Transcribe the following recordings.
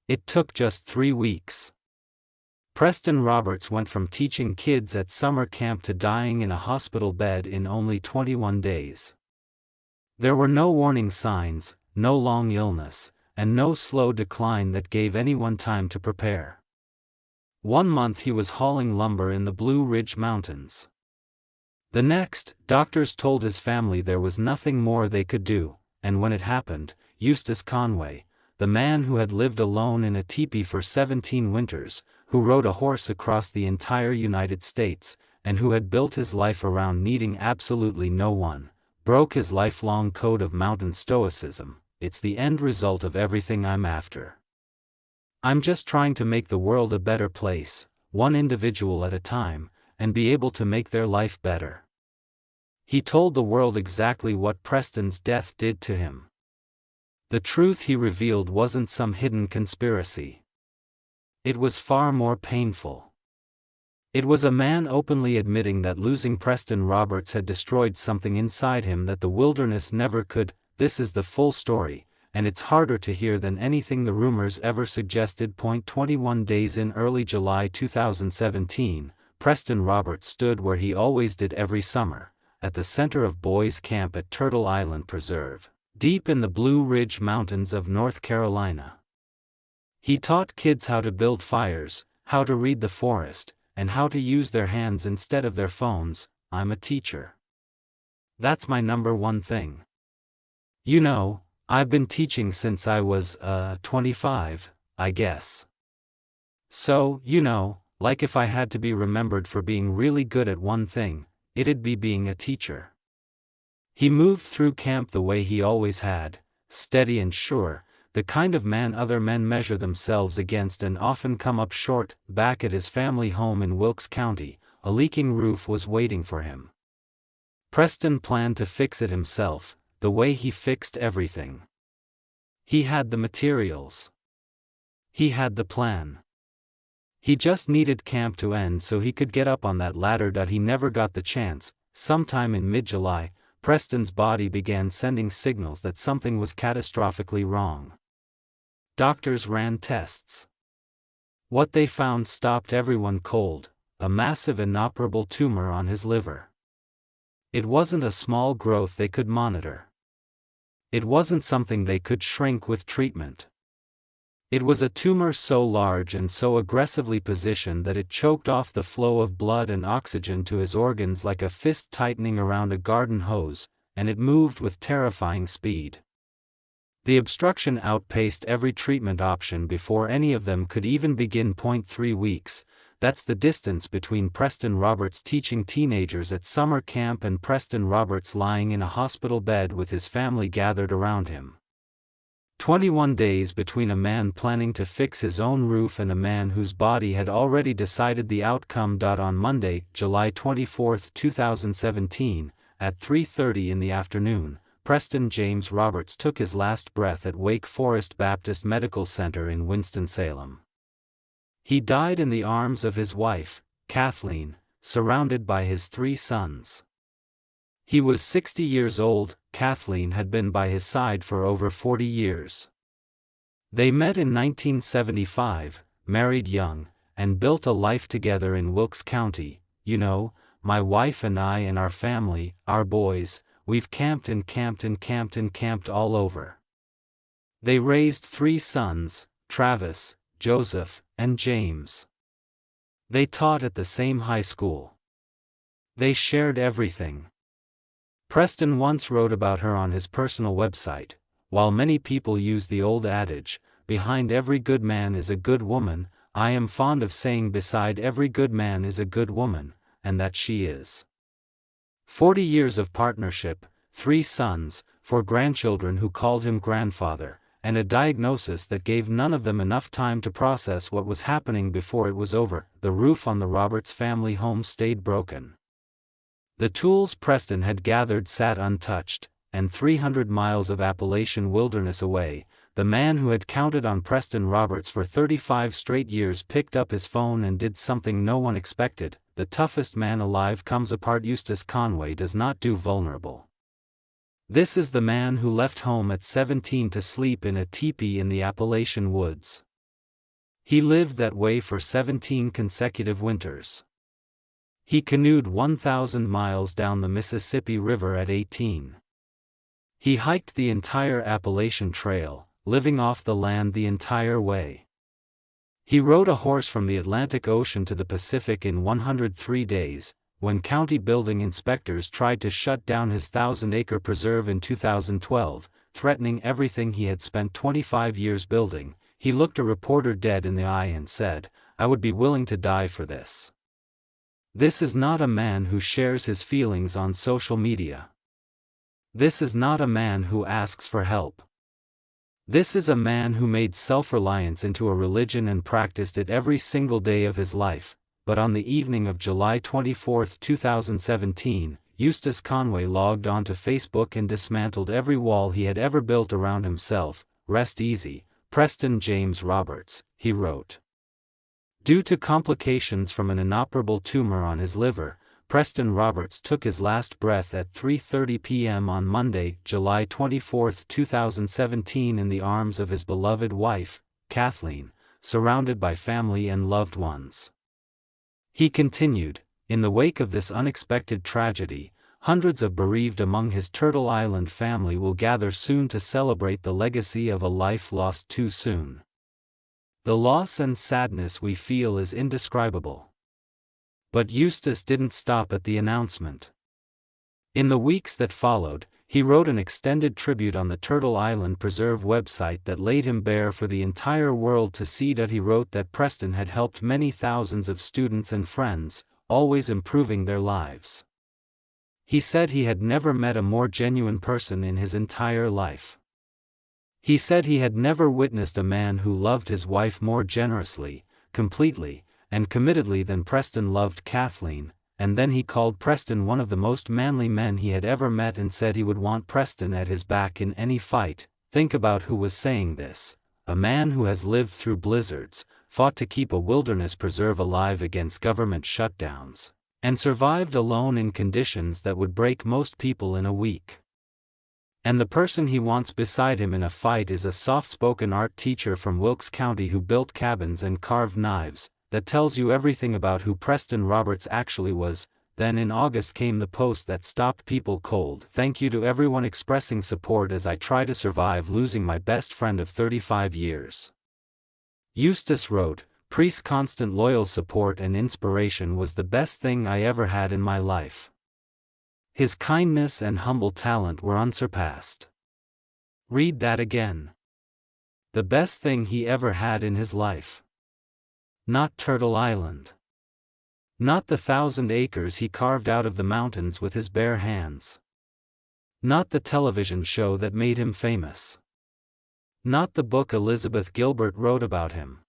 It took just 3 weeks. Preston Roberts went from teaching kids at summer camp to dying in a hospital bed in only 21 days. There were no warning signs, no long illness, and no slow decline that gave anyone time to prepare. 1 month he was hauling lumber in the Blue Ridge Mountains. The next, doctors told his family there was nothing more they could do, and when it happened, Eustace Conway, the man who had lived alone in a teepee for 17 winters, who rode a horse across the entire United States, and who had built his life around needing absolutely no one, broke his lifelong code of mountain stoicism. It's the end result of everything I'm after. I'm just trying to make the world a better place, one individual at a time, and be able to make their life better. He told the world exactly what Preston's death did to him. The truth he revealed wasn't some hidden conspiracy. It was far more painful. It was a man openly admitting that losing Preston Roberts had destroyed something inside him that the wilderness never could. This is the full story, and it's harder to hear than anything the rumors ever suggested. 21 days in early July 2017, Preston Roberts stood where he always did every summer, at the center of boys' camp at Turtle Island Preserve, deep in the Blue Ridge Mountains of North Carolina. He taught kids how to build fires, how to read the forest, and how to use their hands instead of their phones. I'm a teacher. That's my number one thing. You know, I've been teaching since I was, 25, I guess. So, like if I had to be remembered for being really good at one thing, it'd be being a teacher. He moved through camp the way he always had, steady and sure, the kind of man other men measure themselves against and often come up short. Back at his family home in Wilkes County, a leaking roof was waiting for him. Preston planned to fix it himself, the way he fixed everything. He had the materials. He had the plan. He just needed camp to end so he could get up on that ladder. He never got the chance. Sometime in mid-July, Preston's body began sending signals that something was catastrophically wrong. Doctors ran tests. What they found stopped everyone cold: a massive inoperable tumor on his liver. It wasn't a small growth they could monitor. It wasn't something they could shrink with treatment. It was a tumor so large and so aggressively positioned that it choked off the flow of blood and oxygen to his organs like a fist tightening around a garden hose, and it moved with terrifying speed. The obstruction outpaced every treatment option before any of them could even begin. 3 weeks, that's the distance between Preston Roberts teaching teenagers at summer camp and Preston Roberts lying in a hospital bed with his family gathered around him. 21 days between a man planning to fix his own roof and a man whose body had already decided the outcome. On Monday, July 24, 2017, at 3:30 in the afternoon, Preston James Roberts took his last breath at Wake Forest Baptist Medical Center in Winston-Salem. He died in the arms of his wife, Kathleen, surrounded by his 3 sons. He was 60 years old. Kathleen had been by his side for over 40 years. They met in 1975, married young, and built a life together in Wilkes County. My wife and I and our family, our boys, we've camped and camped and camped and camped all over. They raised 3 sons, Travis, Joseph, and James. They taught at the same high school. They shared everything. Preston once wrote about her on his personal website: while many people use the old adage, behind every good man is a good woman, I am fond of saying beside every good man is a good woman, and that she is. 40 years of partnership, 3 sons, 4 grandchildren who called him grandfather, and a diagnosis that gave none of them enough time to process what was happening before it was over. The roof on the Roberts family home stayed broken. The tools Preston had gathered sat untouched, and 300 miles of Appalachian wilderness away, the man who had counted on Preston Roberts for 35 straight years picked up his phone and did something no one expected. The toughest man alive comes apart. Eustace Conway does not do vulnerable. This is the man who left home at 17 to sleep in a teepee in the Appalachian woods. He lived that way for 17 consecutive winters. He canoed 1,000 miles down the Mississippi River at 18. He hiked the entire Appalachian Trail, living off the land the entire way. He rode a horse from the Atlantic Ocean to the Pacific in 103 days, when county building inspectors tried to shut down his 1,000-acre preserve in 2012, threatening everything he had spent 25 years building. He looked a reporter dead in the eye and said, "I would be willing to die for this." This is not a man who shares his feelings on social media. This is not a man who asks for help. This is a man who made self-reliance into a religion and practiced it every single day of his life. But on the evening of July 24, 2017, Eustace Conway logged onto Facebook and dismantled every wall he had ever built around himself. "Rest easy, Preston James Roberts," he wrote. Due to complications from an inoperable tumor on his liver, Preston Roberts took his last breath at 3:30 p.m. on Monday, July 24, 2017 in the arms of his beloved wife, Kathleen, surrounded by family and loved ones. He continued, "In the wake of this unexpected tragedy, hundreds of bereaved among his Turtle Island family will gather soon to celebrate the legacy of a life lost too soon. The loss and sadness we feel is indescribable." But Eustace didn't stop at the announcement. In the weeks that followed, he wrote an extended tribute on the Turtle Island Preserve website that laid him bare for the entire world to see. He wrote that Preston had helped many thousands of students and friends, always improving their lives. He said he had never met a more genuine person in his entire life. He said he had never witnessed a man who loved his wife more generously, completely, and committedly than Preston loved Kathleen, and then he called Preston one of the most manly men he had ever met and said he would want Preston at his back in any fight. Think about who was saying this: a man who has lived through blizzards, fought to keep a wilderness preserve alive against government shutdowns, and survived alone in conditions that would break most people in a week. And the person he wants beside him in a fight is a soft-spoken art teacher from Wilkes County who built cabins and carved knives. That tells you everything about who Preston Roberts actually was. Then in August came the post that stopped people cold. "Thank you to everyone expressing support as I try to survive losing my best friend of 35 years. Eustace wrote, "Priest's constant loyal support and inspiration was the best thing I ever had in my life. His kindness and humble talent were unsurpassed." Read that again. The best thing he ever had in his life. Not Turtle Island. Not the 1,000 acres he carved out of the mountains with his bare hands. Not the television show that made him famous. Not the book Elizabeth Gilbert wrote about him.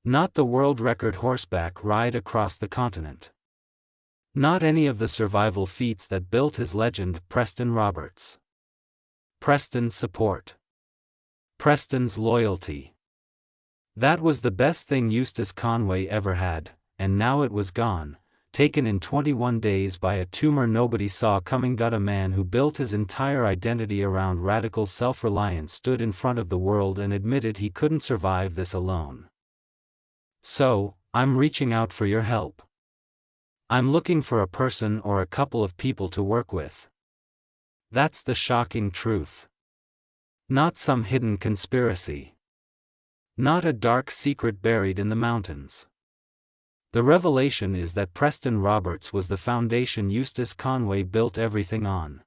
Not the world record horseback ride across the continent. Not any of the survival feats that built his legend. Preston Roberts. Preston's support. Preston's loyalty. That was the best thing Eustace Conway ever had, and now it was gone, taken in 21 days by a tumor nobody saw coming. A man who built his entire identity around radical self-reliance stood in front of the world and admitted he couldn't survive this alone. So, I'm reaching out for your help. I'm looking for a person or a couple of people to work with. That's the shocking truth. Not some hidden conspiracy. Not a dark secret buried in the mountains. The revelation is that Preston Roberts was the foundation Eustace Conway built everything on.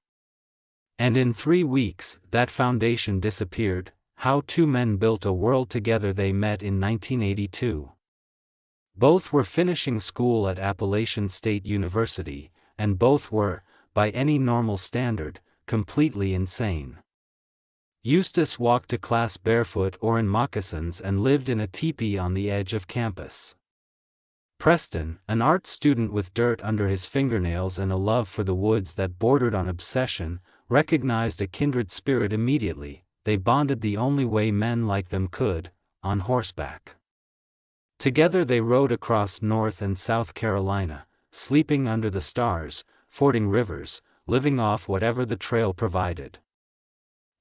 And in 3 weeks, that foundation disappeared. How two men built a world together. They met in 1982. Both were finishing school at Appalachian State University, and both were, by any normal standard, completely insane. Eustace walked to class barefoot or in moccasins and lived in a teepee on the edge of campus. Preston, an art student with dirt under his fingernails and a love for the woods that bordered on obsession, recognized a kindred spirit immediately. They bonded the only way men like them could, on horseback. Together they rode across North and South Carolina, sleeping under the stars, fording rivers, living off whatever the trail provided.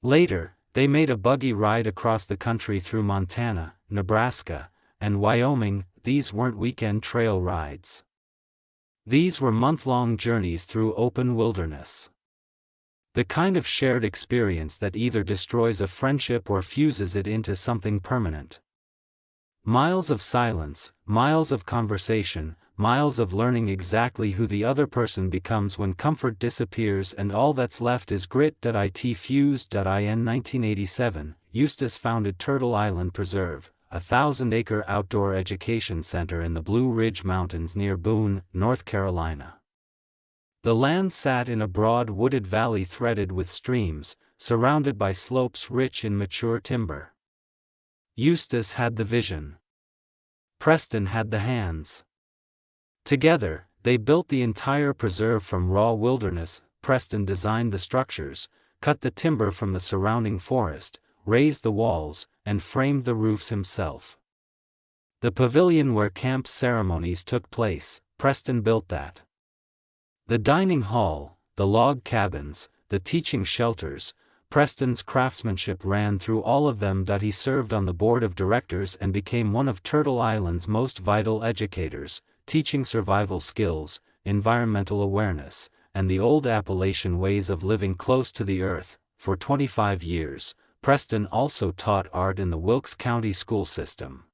Later, they made a buggy ride across the country through Montana, Nebraska, and Wyoming, these weren't weekend trail rides. These were month-long journeys through open wilderness. The kind of shared experience that either destroys a friendship or fuses it into something permanent. Miles of silence, miles of conversation, miles of learning exactly who the other person becomes when comfort disappears and all that's left is grit. It fused.in 1987, Eustace founded Turtle Island Preserve, a 1,000-acre outdoor education center in the Blue Ridge Mountains near Boone, North Carolina. The land sat in a broad wooded valley threaded with streams, surrounded by slopes rich in mature timber. Eustace had the vision. Preston had the hands. Together, they built the entire preserve from raw wilderness. Preston designed the structures, cut the timber from the surrounding forest, raised the walls, and framed the roofs himself. The pavilion where camp ceremonies took place, Preston built that. The dining hall, the log cabins, the teaching shelters, Preston's craftsmanship ran through all of them. He served on the board of directors and became one of Turtle Island's most vital educators, teaching survival skills, environmental awareness, and the old Appalachian ways of living close to the earth. For 25 years, Preston also taught art in the Wilkes County school system.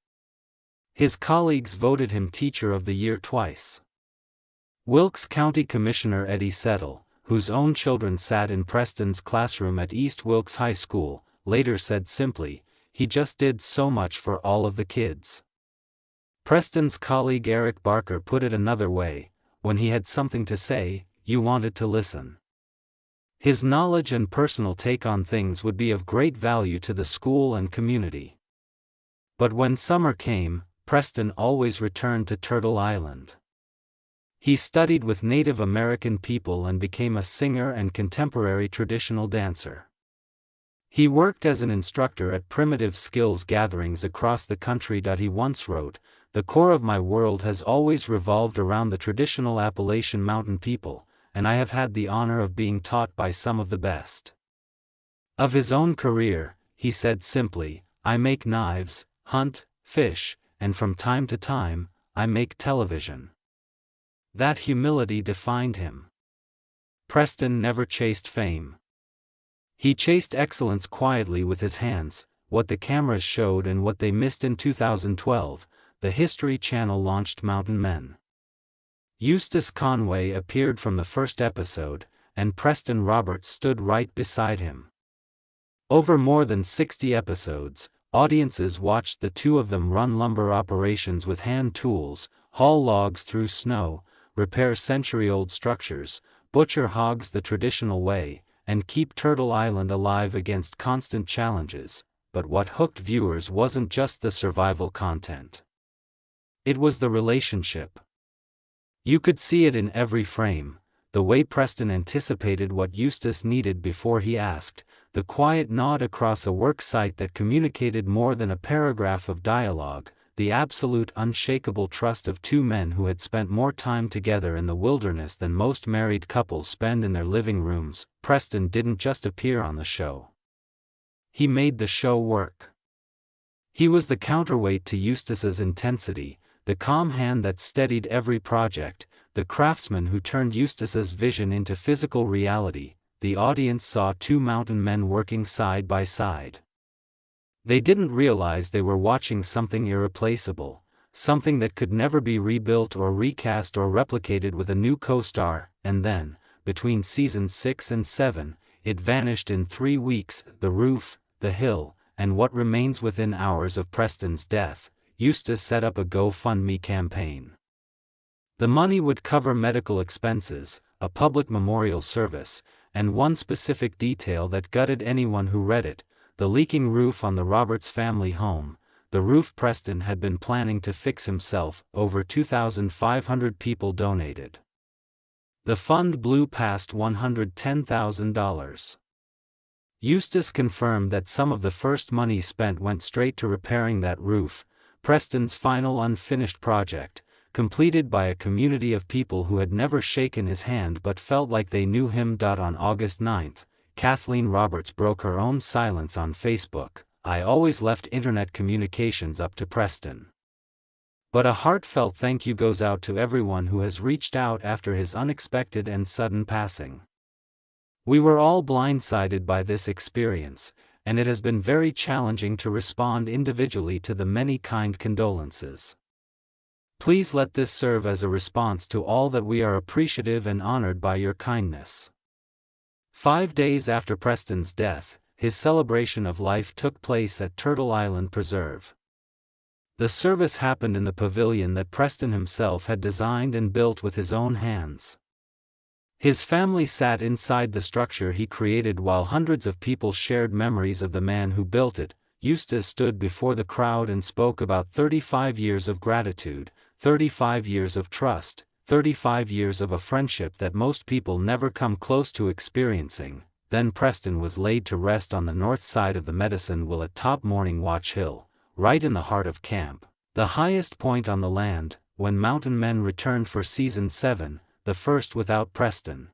His colleagues voted him Teacher of the Year twice. Wilkes County Commissioner Eddie Settle, whose own children sat in Preston's classroom at East Wilkes High School, later said simply, "He just did so much for all of the kids." Preston's colleague Eric Barker put it another way: when he had something to say, you wanted to listen. His knowledge and personal take on things would be of great value to the school and community. But when summer came, Preston always returned to Turtle Island. He studied with Native American people and became a singer and contemporary traditional dancer. He worked as an instructor at primitive skills gatherings across the country. He once wrote, "The core of my world has always revolved around the traditional Appalachian mountain people, and I have had the honor of being taught by some of the best." Of his own career, he said simply, "I make knives, hunt, fish, and from time to time, I make television." That humility defined him. Preston never chased fame. He chased excellence quietly with his hands. What the cameras showed and what they missed. In 2012, the History Channel launched Mountain Men. Eustace Conway appeared from the first episode, and Preston Roberts stood right beside him. Over more than 60 episodes, audiences watched the two of them run lumber operations with hand tools, haul logs through snow, repair century-old structures, butcher hogs the traditional way, and keep Turtle Island alive against constant challenges. But what hooked viewers wasn't just the survival content. It was the relationship. You could see it in every frame: the way Preston anticipated what Eustace needed before he asked, the quiet nod across a work site that communicated more than a paragraph of dialogue, the absolute unshakable trust of two men who had spent more time together in the wilderness than most married couples spend in their living rooms. Preston didn't just appear on the show. He made the show work. He was the counterweight to Eustace's intensity, the calm hand that steadied every project, the craftsman who turned Eustace's vision into physical reality. The audience saw two mountain men working side by side. They didn't realize they were watching something irreplaceable, something that could never be rebuilt or recast or replicated with a new co-star. And then, between seasons 6 and 7, it vanished in 3 weeks: the roof, the hill, and what remains. Within hours of Preston's death, Eustace set up a GoFundMe campaign. The money would cover medical expenses, a public memorial service, and one specific detail that gutted anyone who read it: the leaking roof on the Roberts family home, the roof Preston had been planning to fix himself. Over 2,500 people donated. The fund blew past $110,000. Eustace confirmed that some of the first money spent went straight to repairing that roof, Preston's final unfinished project, completed by a community of people who had never shaken his hand but felt like they knew him. On August 9, Kathleen Roberts broke her own silence on Facebook: "I always left internet communications up to Preston. But a heartfelt thank you goes out to everyone who has reached out after his unexpected and sudden passing. We were all blindsided by this experience, and it has been very challenging to respond individually to the many kind condolences. Please let this serve as a response to all that we are appreciative and honored by your kindness. 5 days after Preston's death, his celebration of life took place at Turtle Island Preserve. The service happened in the pavilion that Preston himself had designed and built with his own hands. His family sat inside the structure he created while hundreds of people shared memories of the man who built it. Eustace stood before the crowd and spoke about 35 years of gratitude, 35 years of trust, 35 years of a friendship that most people never come close to experiencing. Then Preston was laid to rest on the north side of the Medicine Wheel atop Morning Watch Hill, right in the heart of camp, the highest point on the land. When Mountain Men returned for Season 7, the first without Preston,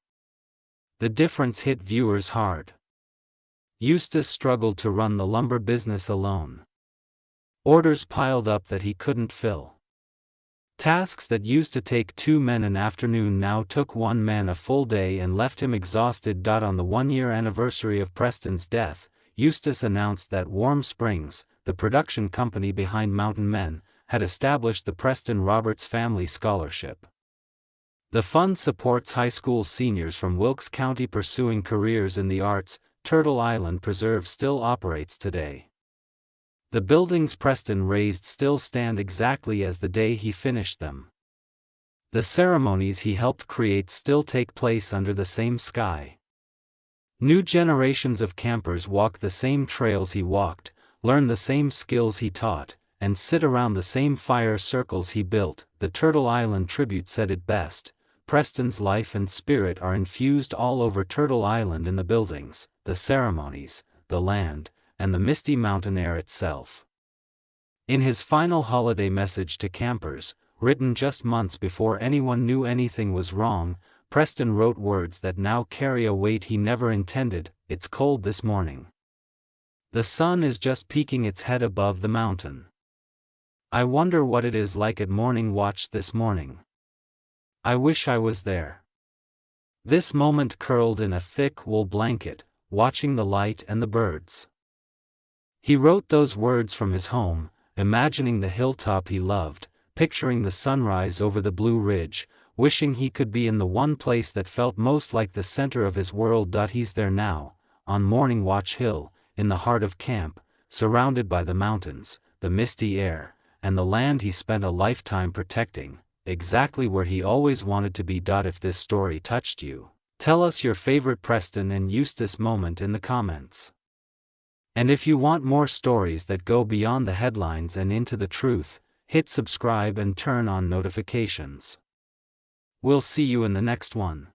the difference hit viewers hard. Eustace struggled to run the lumber business alone. Orders piled up that he couldn't fill. Tasks that used to take 2 men an afternoon now took 1 man a full day and left him exhausted. On the 1-year anniversary of Preston's death, Eustace announced that Warm Springs, the production company behind Mountain Men, had established the Preston Roberts Family Scholarship. The fund supports high school seniors from Wilkes County pursuing careers in the arts. Turtle Island Preserve still operates today. The buildings Preston raised still stand exactly as the day he finished them. The ceremonies he helped create still take place under the same sky. New generations of campers walk the same trails he walked, learn the same skills he taught, and sit around the same fire circles he built. The Turtle Island Tribute said it best: Preston's life and spirit are infused all over Turtle Island, in the buildings, the ceremonies, the land, and the misty mountain air itself. In his final holiday message to campers, written just months before anyone knew anything was wrong, Preston wrote words that now carry a weight he never intended. It's cold this morning. The sun is just peeking its head above the mountain. I wonder what it is like at morning watch this morning. I wish I was there. This moment curled in a thick wool blanket, watching the light and the birds. He wrote those words from his home, imagining the hilltop he loved, picturing the sunrise over the Blue Ridge, wishing he could be in the one place that felt most like the center of his world. He's there now, on Morning Watch Hill, in the heart of camp, surrounded by the mountains, the misty air, and the land he spent a lifetime protecting, exactly where he always wanted to be. If this story touched you, tell us your favorite Preston and Eustace moment in the comments. And if you want more stories that go beyond the headlines and into the truth, hit subscribe and turn on notifications. We'll see you in the next one.